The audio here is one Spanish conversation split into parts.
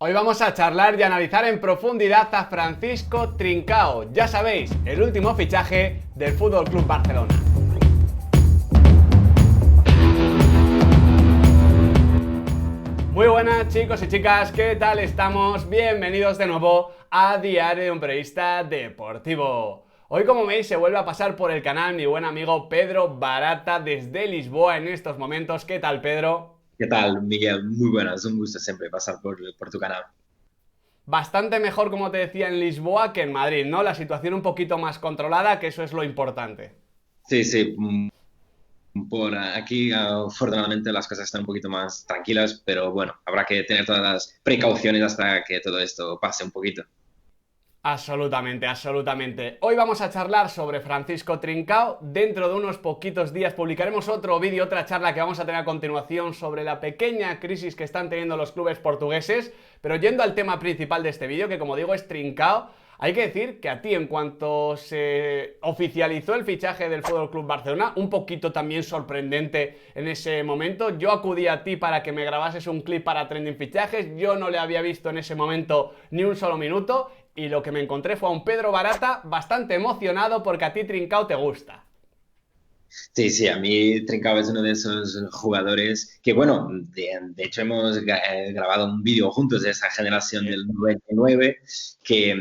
Hoy vamos a charlar y analizar en profundidad a Francisco Trincao. Ya sabéis, el último fichaje del Fútbol Club Barcelona. Muy buenas chicos y chicas, ¿qué tal estamos? Bienvenidos de nuevo a Diario de un Periodista Deportivo. Hoy, como veis, se vuelve a pasar por el canal mi buen amigo Pedro Barata desde Lisboa en estos momentos. ¿Qué tal, Pedro? ¿Qué tal, Miguel? Muy buenas, un gusto siempre pasar por tu canal. Bastante mejor, como te decía, en Lisboa que en Madrid, ¿no? La situación un poquito más controlada, que eso es lo importante. Sí, sí, por aquí afortunadamente las cosas están un poquito más tranquilas, pero bueno, habrá que tener todas las precauciones hasta que todo esto pase un poquito. Absolutamente, absolutamente. Hoy vamos a charlar sobre Francisco Trincao. Dentro de unos poquitos días publicaremos otro vídeo, otra charla que vamos a tener a continuación sobre la pequeña crisis que están teniendo los clubes portugueses. Pero yendo al tema principal de este vídeo, que como digo es Trincao, hay que decir que a ti, en cuanto se oficializó el fichaje del Fútbol Club Barcelona, un poquito también sorprendente en ese momento, yo acudí a ti para que me grabases un clip para Trending Fichajes, yo no le había visto en ese momento ni un solo minuto, y lo que me encontré fue a un Pedro Barata bastante emocionado porque a ti Trincao te gusta. Sí, sí, a mí Trincao es uno de esos jugadores que, bueno, de hecho hemos grabado un vídeo juntos de esa generación Sí. del 99, que,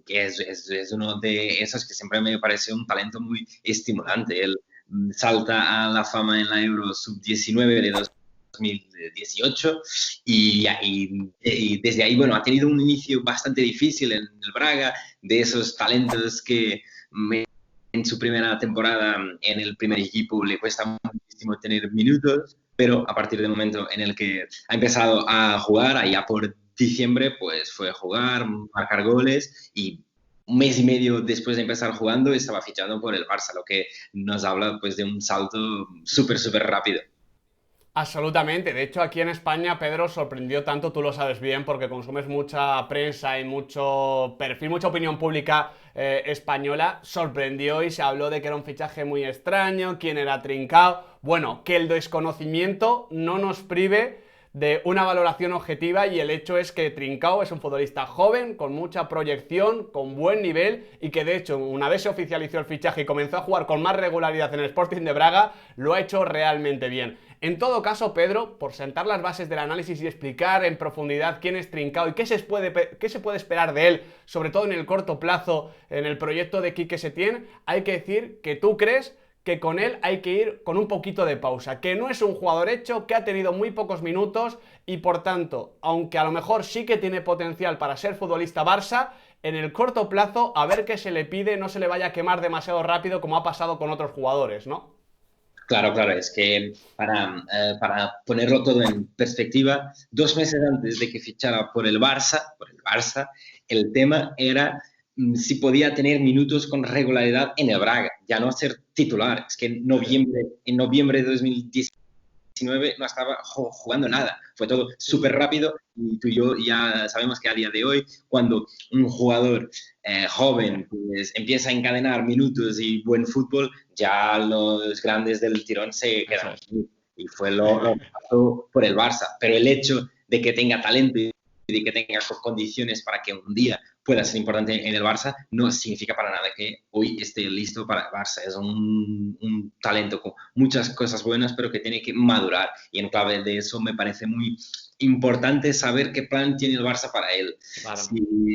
que es uno de esos que siempre me parece un talento muy estimulante. Él salta a la fama en la Euro Sub-19 de 2018 y desde ahí, bueno, ha tenido un inicio bastante difícil en el Braga, de esos talentos que en su primera temporada en el primer equipo le cuesta muchísimo tener minutos, pero a partir del momento en el que ha empezado a jugar, allá por diciembre, pues fue a jugar, marcar goles y un mes y medio después de empezar jugando estaba fichando por el Barça, lo que nos habla pues de un salto súper, súper rápido. Absolutamente. De hecho, aquí en España, Pedro, sorprendió tanto, tú lo sabes bien, porque consumes mucha prensa y mucho perfil, mucha opinión pública española. Sorprendió y se habló de que era un fichaje muy extraño, quién era Trincao. Bueno, que el desconocimiento no nos prive de una valoración objetiva, y el hecho es que Trincao es un futbolista joven, con mucha proyección, con buen nivel, y que de hecho, una vez se oficializó el fichaje y comenzó a jugar con más regularidad en el Sporting de Braga, lo ha hecho realmente bien. En todo caso, Pedro, por sentar las bases del análisis y explicar en profundidad quién es Trincao y qué se puede esperar de él, sobre todo en el corto plazo, en el proyecto de Quique Setién, hay que decir que tú crees que con él hay que ir con un poquito de pausa, que no es un jugador hecho, que ha tenido muy pocos minutos y por tanto, aunque a lo mejor sí que tiene potencial para ser futbolista Barça, en el corto plazo a ver qué se le pide, no se le vaya a quemar demasiado rápido como ha pasado con otros jugadores, ¿no? Claro, claro, es que para ponerlo todo en perspectiva, 2 meses antes de que fichara por el Barça, el tema era si podía tener minutos con regularidad en el Braga, ya no ser titular. Es que en noviembre de 2019 no estaba jugando nada, fue todo súper rápido y tú y yo ya sabemos que a día de hoy, cuando un jugador joven pues, empieza a encadenar minutos y buen fútbol, ya los grandes del tirón se Eso quedan. es. Y fue lo que pasó por el Barça. Pero el hecho de que tenga talento y de que tenga condiciones para que un día pueda ser importante en el Barça, no significa para nada que hoy esté listo para el Barça. Es un talento con muchas cosas buenas, pero que tiene que madurar. Y en clave de eso me parece muy importante saber qué plan tiene el Barça para él. Claro.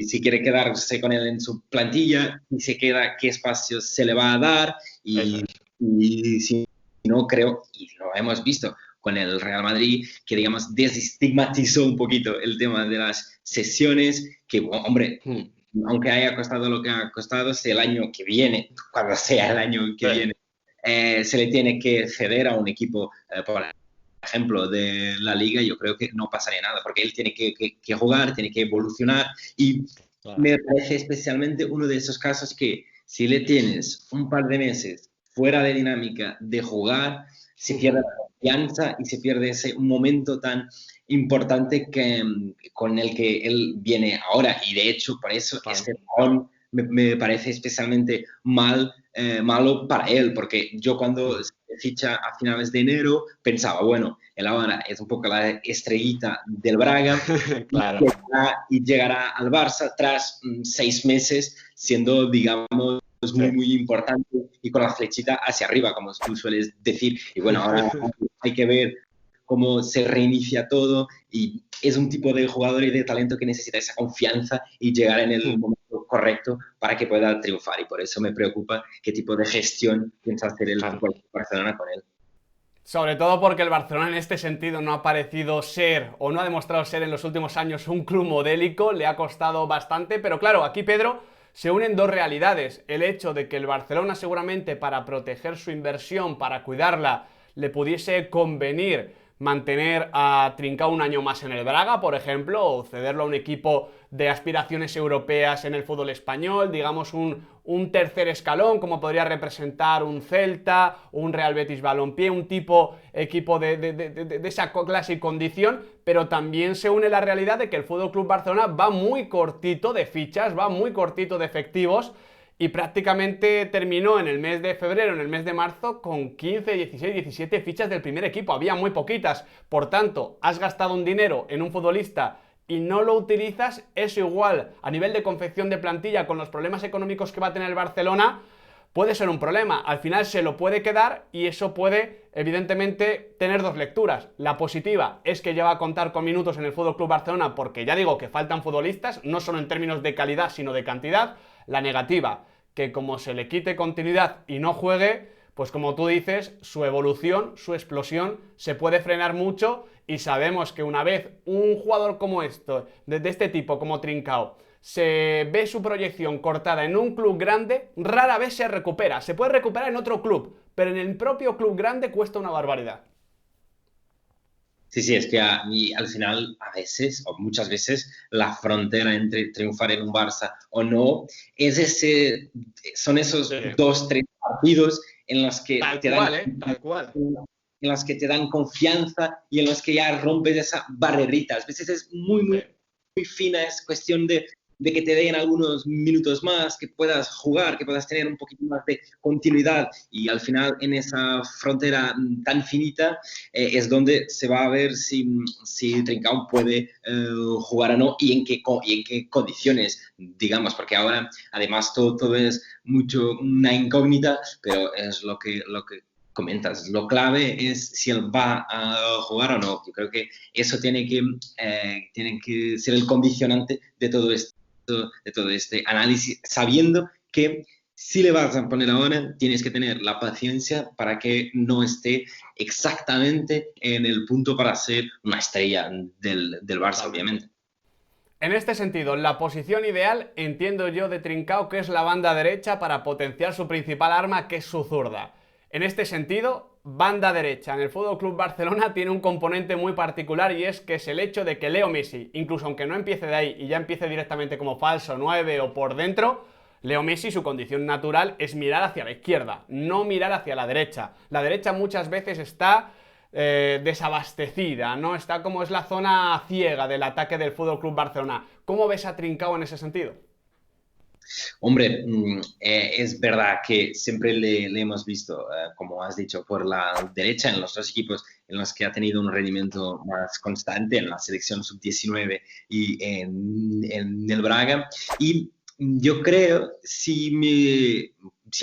Si quiere quedarse con él en su plantilla, si se queda, qué espacios se le va a dar Eso y, es. y si no creo, y lo hemos visto con el Real Madrid, que digamos desestigmatizó un poquito el tema de las sesiones, que hombre, Hmm. aunque haya costado lo que ha costado, si el año que viene, cuando sea el año que Sí. viene, se le tiene que ceder a un equipo, por ejemplo, de la liga, yo creo que no pasaría nada, porque él tiene que jugar, tiene que evolucionar y Claro. me parece especialmente uno de esos casos que si le tienes un par de meses fuera de dinámica de jugar, se pierde la confianza y se pierde ese momento tan importante con el que él viene ahora. Y de hecho, por eso Claro. este balón me parece especialmente mal malo para él, porque yo cuando se ficha a finales de enero pensaba, bueno, él ahora es un poco la estrellita del Braga Claro. y llegará al Barça tras 6 meses siendo, digamos, muy, Sí. muy importante y con la flechita hacia arriba, como tú sueles decir. Y bueno, ahora hay que ver cómo se reinicia todo y es un tipo de jugador y de talento que necesita esa confianza y llegar en el momento correcto para que pueda triunfar y por eso me preocupa qué tipo de gestión piensa hacer el Claro. Fútbol Club Barcelona con él. Sobre todo porque el Barcelona en este sentido no ha parecido ser o no ha demostrado ser en los últimos años un club modélico, le ha costado bastante, pero claro, aquí Pedro se unen dos realidades, el hecho de que el Barcelona seguramente para proteger su inversión, para cuidarla, le pudiese convenir mantener a Trincao un año más en el Braga, por ejemplo, o cederlo a un equipo de aspiraciones europeas en el fútbol español, digamos un tercer escalón, como podría representar un Celta, un Real Betis Balompié, un tipo equipo de esa clase y condición, pero también se une la realidad de que el Fútbol Club Barcelona va muy cortito de fichas, va muy cortito de efectivos, y prácticamente terminó en el mes de febrero, en el mes de marzo, con 15, 16, 17 fichas del primer equipo. Había muy poquitas. Por tanto, has gastado un dinero en un futbolista y no lo utilizas, eso igual, a nivel de confección de plantilla, con los problemas económicos que va a tener el Barcelona, puede ser un problema. Al final se lo puede quedar y eso puede, evidentemente, tener dos lecturas. La positiva es que ya va a contar con minutos en el Fútbol Club Barcelona porque ya digo que faltan futbolistas, no solo en términos de calidad, sino de cantidad. La negativa, que como se le quite continuidad y no juegue, pues como tú dices, su evolución, su explosión se puede frenar mucho y sabemos que una vez un jugador como esto, de este tipo como Trincao, se ve su proyección cortada en un club grande, rara vez se recupera. Se puede recuperar en otro club, pero en el propio club grande cuesta una barbaridad. Sí, sí, es que y al final, a veces, o muchas veces, la frontera entre triunfar en un Barça o no son esos Sí. 2, 3 partidos en los que Tal te dan, cual, ¿eh? Tal cual. en los que te dan confianza y en los que ya rompes esa barrerita. A veces es muy, Sí. muy, muy fina, es cuestión de que te den algunos minutos más, que puedas jugar, que puedas tener un poquito más de continuidad y al final en esa frontera tan finita es donde se va a ver si Trincao puede jugar o no y en qué condiciones, digamos, porque ahora además todo es mucho una incógnita, pero es lo que comentas. Lo clave es si él va a jugar o no. Yo creo que eso tiene que ser el condicionante de todo este análisis, sabiendo que si le vas a poner ahora, tienes que tener la paciencia para que no esté exactamente en el punto para ser una estrella del Barça, Totalmente. obviamente. En este sentido, la posición ideal entiendo yo de Trincao que es la banda derecha para potenciar su principal arma, que es su zurda. En este sentido, banda derecha en el Fútbol Club Barcelona tiene un componente muy particular y es que es el hecho de que Leo Messi, incluso aunque no empiece de ahí y ya empiece directamente como falso 9 o por dentro, Leo Messi, su condición natural es mirar hacia la izquierda, no mirar hacia la derecha. La derecha muchas veces está desabastecida, ¿no? Está como es la zona ciega del ataque del Fútbol Club Barcelona. ¿Cómo ves a Trincao en ese sentido? Hombre, es verdad que siempre le hemos visto, como has dicho, por la derecha en los dos equipos en los que ha tenido un rendimiento más constante, en la selección sub-19 y en el Braga. Y yo creo, si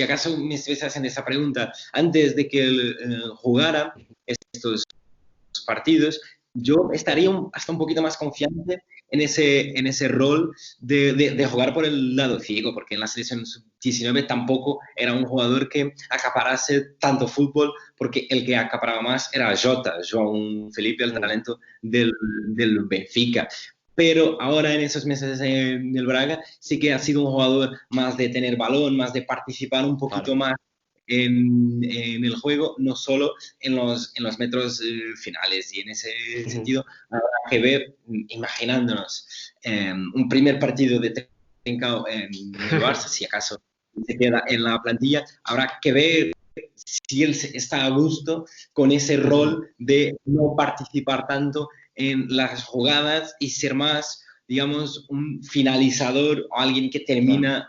acaso me estuviese haciendo esa pregunta antes de que él jugara estos partidos, yo estaría hasta un poquito más confiante en ese rol de jugar por el lado ciego, porque en la selección sub-19 tampoco era un jugador que acaparase tanto fútbol, porque el que acaparaba más era Jota, João Felipe, el talento del Benfica. Pero ahora en esos meses en el Braga sí que ha sido un jugador más de tener balón, más de participar un poquito Claro. más en el juego, no solo en los metros finales. Y en ese sentido, habrá que ver, imaginándonos un primer partido de Trincao en el Barça, si acaso se queda en la plantilla, habrá que ver si él está a gusto con ese rol de no participar tanto en las jugadas y ser más, digamos, un finalizador o alguien que Claro. termina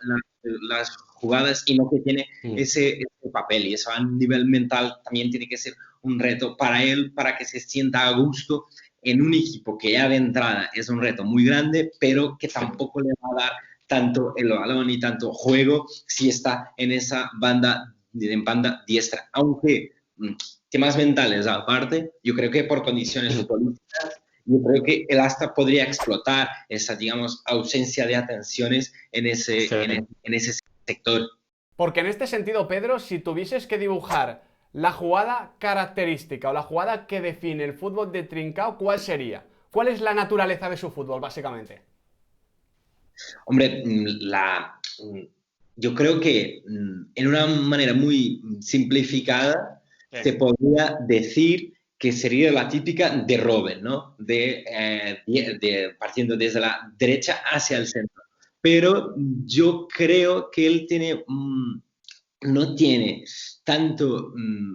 las jugadas y no que tiene ese papel. Y eso a nivel mental también tiene que ser un reto para él, para que se sienta a gusto en un equipo que ya de entrada es un reto muy grande, pero que tampoco le va a dar tanto el balón y tanto juego si está en esa banda diestra. Aunque temas mentales aparte, yo creo que por condiciones futbolísticas, yo creo que el hasta podría explotar esa, digamos, ausencia de atenciones en ese sector. Porque en este sentido, Pedro, si tuvieses que dibujar la jugada característica o la jugada que define el fútbol de Trincao, ¿cuál sería? ¿Cuál es la naturaleza de su fútbol, básicamente? Hombre, yo creo que en una manera muy simplificada Sí. se podría decir que sería la típica de Robben, ¿no? Partiendo desde la derecha hacia el centro. Pero yo creo que él no tiene tanto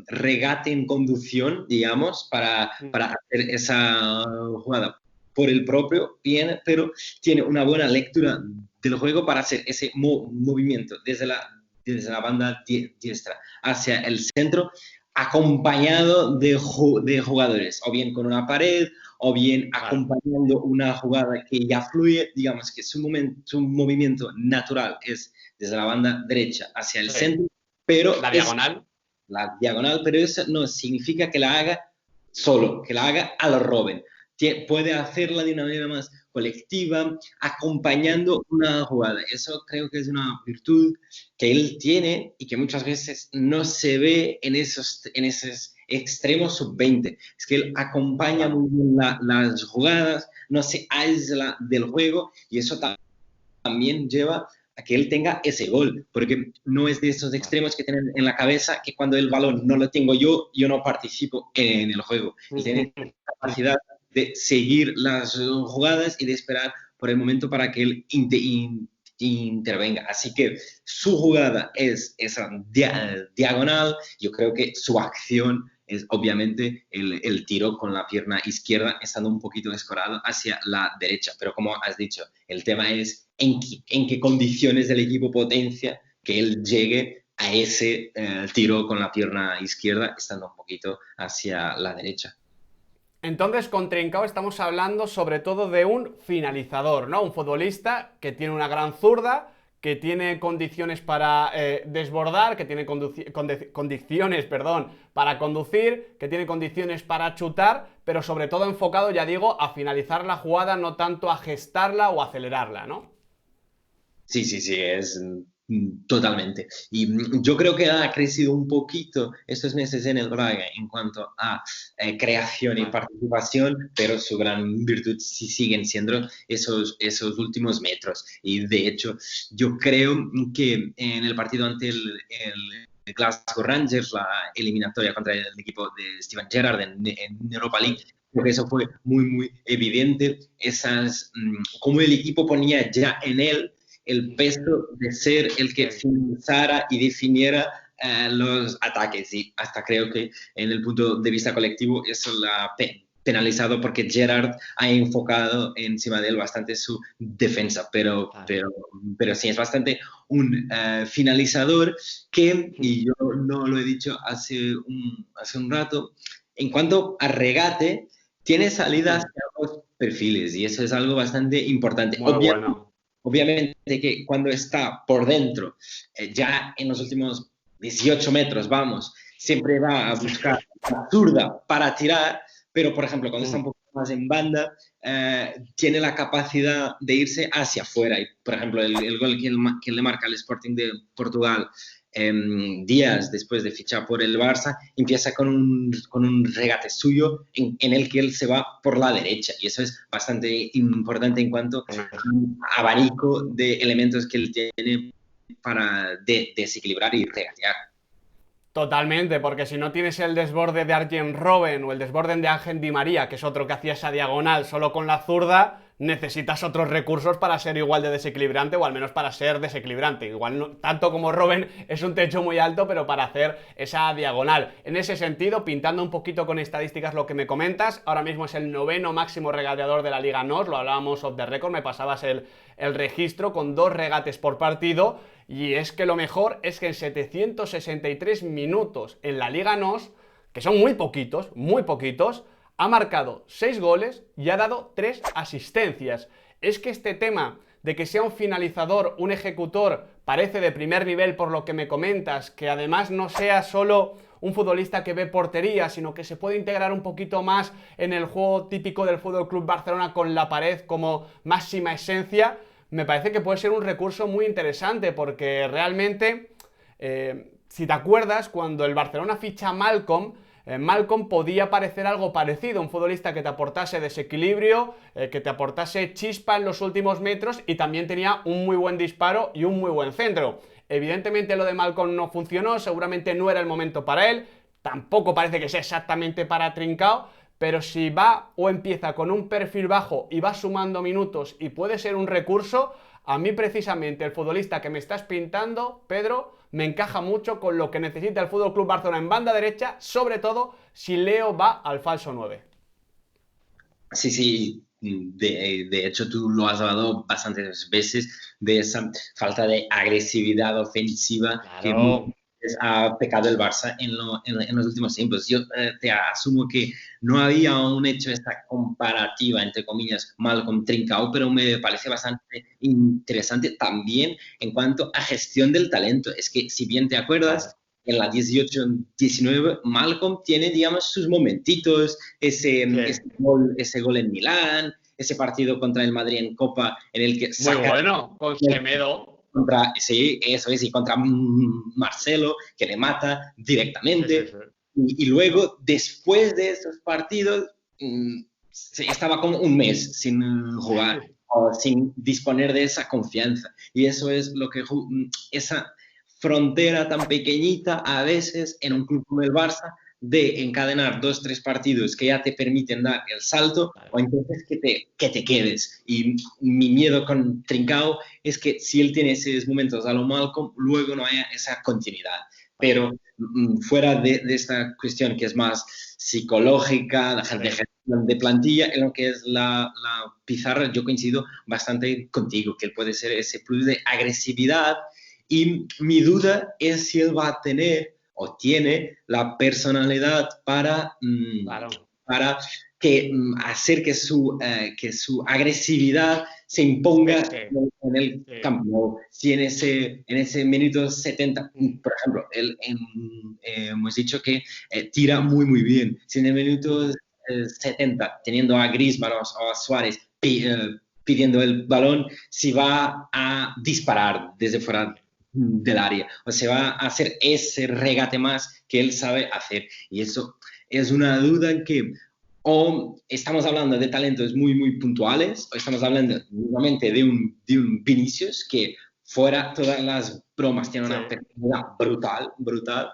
regate en conducción, digamos, para hacer esa jugada por el propio bien, pero tiene una buena lectura del juego para hacer ese movimiento desde la banda diestra hacia el centro, acompañado de jugadores, o bien con una pared, o bien acompañando una jugada que ya fluye, digamos que su movimiento natural es desde la banda derecha hacia el centro, pero la diagonal, pero eso no significa que la haga solo, que la haga a lo Robben. Puede hacerla de una manera más colectiva, acompañando una jugada. Eso creo que es una virtud que él tiene y que muchas veces no se ve en esos extremos sub-20. Es que él acompaña muy bien las jugadas, no se aísla del juego y eso también lleva a que él tenga ese gol, porque no es de esos extremos que tienen en la cabeza que cuando el balón no lo tengo yo no participo en el juego. Y tiene capacidad de seguir las jugadas y de esperar por el momento para que él intervenga. Así que su jugada es esa diagonal. Yo creo que su acción es obviamente el tiro con la pierna izquierda, estando un poquito escorado hacia la derecha. Pero como has dicho, el tema es en qué condiciones del equipo potencia que él llegue a ese tiro con la pierna izquierda, estando un poquito hacia la derecha. Entonces, con Trincao estamos hablando sobre todo de un finalizador, ¿no? Un futbolista que tiene una gran zurda, que tiene condiciones para desbordar, que tiene condiciones, perdón, para conducir, que tiene condiciones para chutar, pero sobre todo enfocado, ya digo, a finalizar la jugada, no tanto a gestarla o acelerarla, ¿no? Sí, sí, sí, es totalmente. Y yo creo que ha crecido un poquito estos meses en el Braga en cuanto a creación y participación, pero su gran virtud sí siguen siendo esos últimos metros. Y de hecho, yo creo que en el partido ante el Glasgow Rangers, la eliminatoria contra el equipo de Steven Gerrard en Europa League, creo que eso fue muy, muy evidente, cómo el equipo ponía ya en él el peso de ser el que finalizara y definiera los ataques. Y hasta creo que en el punto de vista colectivo eso la ha penalizado porque Gerrard ha enfocado encima de él bastante su defensa, pero sí es bastante un finalizador que, y yo no lo he dicho hace un rato, en cuanto a regate, tiene salidas a ambos perfiles y eso es algo bastante importante. Muy bueno. Obviamente que cuando está por dentro, ya en los últimos 18 metros, vamos, siempre va a buscar la zurda para tirar, pero por ejemplo, cuando está un poco más en banda, tiene la capacidad de irse hacia afuera. Y por ejemplo, el gol que le marca al Sporting de Portugal días después de fichar por el Barça, empieza con un regate suyo en el que él se va por la derecha. Y eso es bastante importante en cuanto a abanico de elementos que él tiene para desequilibrar y regatear. Totalmente, porque si no tienes el desborde de Arjen Robben o el desborde de Ángel Di María, que es otro que hacía esa diagonal solo con la zurda, necesitas otros recursos para ser igual de desequilibrante o al menos para ser desequilibrante. Igual no, tanto como Robben es un techo muy alto, pero para hacer esa diagonal. En ese sentido, pintando un poquito con estadísticas lo que me comentas, ahora mismo es el 9º máximo regateador de la Liga NOS, lo hablábamos off the record, me pasabas el registro con 2 regates por partido, y es que lo mejor es que en 763 minutos en la Liga NOS, que son muy poquitos, ha marcado 6 goles y ha dado 3 asistencias. Es que este tema de que sea un finalizador, un ejecutor, parece de primer nivel por lo que me comentas, que además no sea solo un futbolista que ve portería, sino que se puede integrar un poquito más en el juego típico del Fútbol Club Barcelona con la pared como máxima esencia, me parece que puede ser un recurso muy interesante, porque realmente, si te acuerdas, cuando el Barcelona ficha a Malcom, Malcom podía parecer algo parecido, un futbolista que te aportase desequilibrio, que te aportase chispa en los últimos metros y también tenía un muy buen disparo y un muy buen centro. Evidentemente lo de Malcom no funcionó, seguramente no era el momento para él, tampoco parece que sea exactamente para Trincao, pero si va o empieza con un perfil bajo y va sumando minutos y puede ser un recurso, a mí precisamente el futbolista que me estás pintando, Pedro, me encaja mucho con lo que necesita el Fútbol Club Barcelona en banda derecha, sobre todo si Leo va al falso 9. Sí, sí, de hecho tú lo has hablado bastantes veces de esa falta de agresividad ofensiva que Claro. ha pecado el Barça en los últimos tiempos. Yo te asumo que no había aún hecho esta comparativa, entre comillas, mal con Trincao, pero me parece bastante interesante también en cuanto a gestión del talento. Es que, si bien te acuerdas, en la 18-19, Malcom tiene, digamos, sus momentitos, Sí. ese gol en Milán, ese partido contra el Madrid en Copa, en el que Muy saca bueno, con Semedo. sí, eso es, y contra Marcelo, que le mata Sí, sí, directamente. sí. Y luego, después de esos partidos, estaba como un mes sin jugar o sin disponer de esa confianza. Y eso es lo que esa frontera tan pequeñita a veces en un club como el Barça, de encadenar 2-3 partidos que ya te permiten dar el salto, o entonces que te quedes. Y mi miedo con Trincao es que si él tiene esos momentos a lo Malcom, luego no haya esa continuidad. Pero fuera de esta cuestión que es más psicológica, de gestión de plantilla, en lo que es la pizarra, yo coincido bastante contigo, que él puede ser ese plus de agresividad, y mi duda es si él va a tener o tiene la personalidad para, Claro. para hacer que su agresividad se imponga Sí. en el campo. ¿No? Si en ese minuto 70, por ejemplo, hemos dicho que tira muy, muy bien. Si en el minuto 70, teniendo a Griezmann o a Suárez pidiendo el balón, si va a disparar desde fuera del área, o se va a hacer ese regate más que él sabe hacer. Y eso es una duda en que o estamos hablando de talentos muy, muy puntuales, o estamos hablando nuevamente de un Vinicius que fuera todas las bromas tiene una personalidad brutal,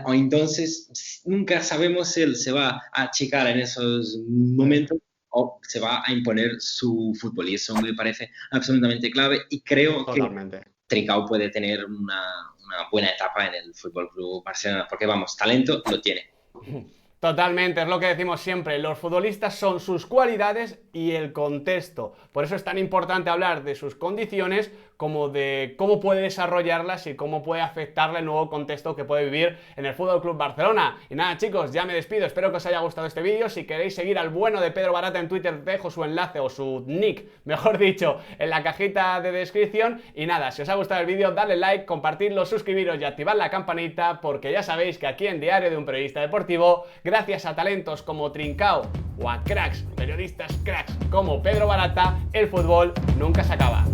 o entonces nunca sabemos si él se va a achicar en esos momentos o se va a imponer su fútbol, y eso me parece absolutamente clave, y creo Totalmente. que Trincao puede tener una buena etapa en el Fútbol Club Barcelona, porque vamos, talento lo tiene. Totalmente, es lo que decimos siempre, los futbolistas son sus cualidades y el contexto. Por eso es tan importante hablar de sus condiciones como de cómo puede desarrollarlas y cómo puede afectarle el nuevo contexto que puede vivir en el Fútbol Club Barcelona. Y nada, chicos, ya me despido, espero que os haya gustado este vídeo. Si queréis seguir al bueno de Pedro Barata en Twitter, dejo su enlace o su nick, mejor dicho, en la cajita de descripción. Y nada, si os ha gustado el vídeo, dadle like, compartidlo, suscribiros y activad la campanita, porque ya sabéis que aquí en Diario de un Periodista Deportivo, gracias a talentos como Trincao o a cracks, periodistas cracks como Pedro Barata, el fútbol nunca se acaba.